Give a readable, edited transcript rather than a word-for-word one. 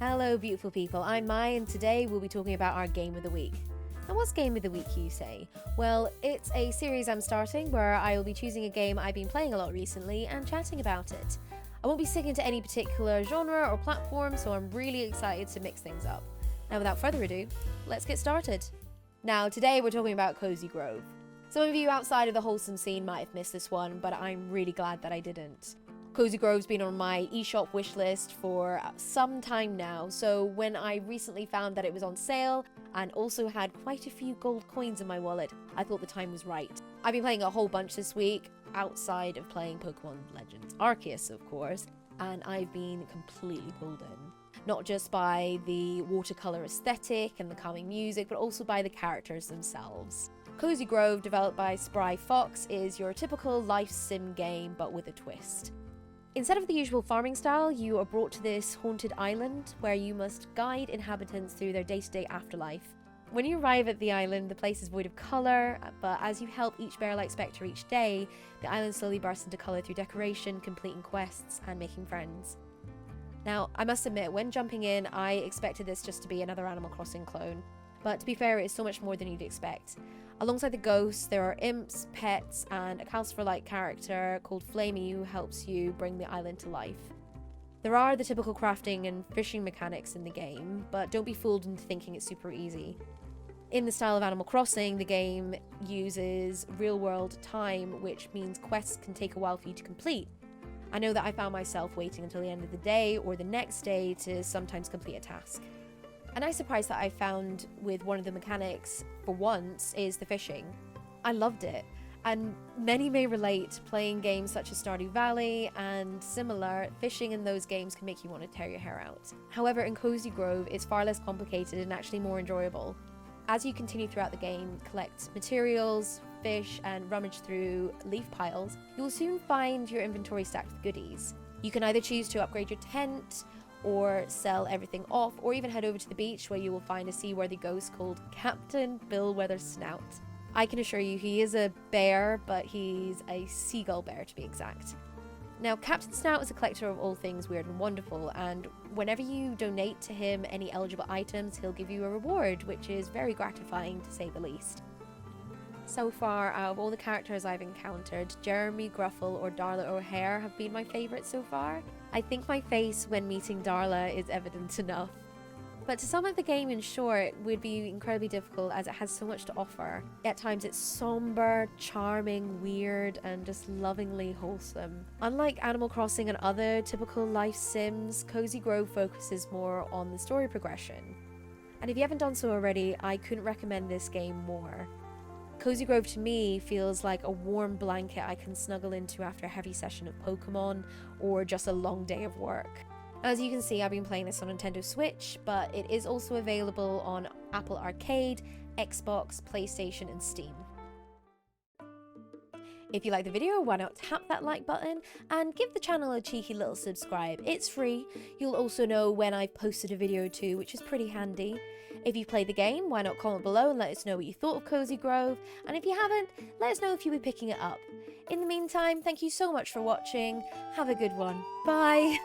Hello beautiful people, I'm Mai and today we'll be talking about our Game of the Week. Now what's Game of the Week, you say? Well, it's a series I'm starting where I will be choosing a game I've been playing a lot recently and chatting about it. I won't be sticking to any particular genre or platform, so I'm really excited to mix things up. Now without further ado, let's get started. Now today we're talking about Cozy Grove. Some of you outside of the wholesome scene might have missed this one, but I'm really glad that I didn't. Cozy Grove's been on my eShop wishlist for some time now, so when I recently found that it was on sale and also had quite a few gold coins in my wallet, I thought the time was right. I've been playing a whole bunch this week, outside of playing Pokemon Legends Arceus, of course, and I've been completely pulled in. Not just by the watercolor aesthetic and the calming music, but also by the characters themselves. Cozy Grove, developed by Spry Fox, is your typical life sim game, but with a twist. Instead of the usual farming style, you are brought to this haunted island where you must guide inhabitants through their day-to-day afterlife. When you arrive at the island, the place is void of colour, but as you help each bear-like spectre each day, the island slowly bursts into colour through decoration, completing quests, and making friends. Now, I must admit, when jumping in, I expected this just to be another Animal Crossing clone. But to be fair, it is so much more than you'd expect. Alongside the ghosts, there are imps, pets, and a Calcifer-like character called Flamey who helps you bring the island to life. There are the typical crafting and fishing mechanics in the game, but don't be fooled into thinking it's super easy. In the style of Animal Crossing, the game uses real-world time, which means quests can take a while for you to complete. I know that I found myself waiting until the end of the day or the next day to sometimes complete a task. A nice surprise that I found with one of the mechanics, for once, is the fishing. I loved it, and many may relate to playing games such as Stardew Valley and similar. Fishing in those games can make you want to tear your hair out. However, in Cozy Grove, it's far less complicated and actually more enjoyable. As you continue throughout the game, collect materials, fish, and rummage through leaf piles, you will soon find your inventory stacked with goodies. You can either choose to upgrade your tent, or sell everything off, or even head over to the beach where you will find a seaworthy ghost called Captain Billweather Snout. I can assure you he is a bear, but he's a seagull bear to be exact. Now, Captain Snout is a collector of all things weird and wonderful, and whenever you donate to him any eligible items, he'll give you a reward, which is very gratifying to say the least. So far, out of all the characters I've encountered, Jeremy, Gruffle, or Darla O'Hare have been my favourites so far. I think my face when meeting Darla is evident enough. But to sum up the game in short would be incredibly difficult as it has so much to offer. At times it's somber, charming, weird, and just lovingly wholesome. Unlike Animal Crossing and other typical life sims, Cozy Grove focuses more on the story progression. And if you haven't done so already, I couldn't recommend this game more. Cozy Grove to me feels like a warm blanket I can snuggle into after a heavy session of Pokemon or just a long day of work. As you can see, I've been playing this on Nintendo Switch, but it is also available on Apple Arcade, Xbox, PlayStation, and Steam. If you like the video, why not tap that like button and give the channel a cheeky little subscribe. It's free. You'll also know when I've posted a video too, which is pretty handy. If you've played the game, why not comment below and let us know what you thought of Cozy Grove, and if you haven't, let us know if you'll be picking it up. In the meantime, thank you so much for watching. Have a good one. Bye!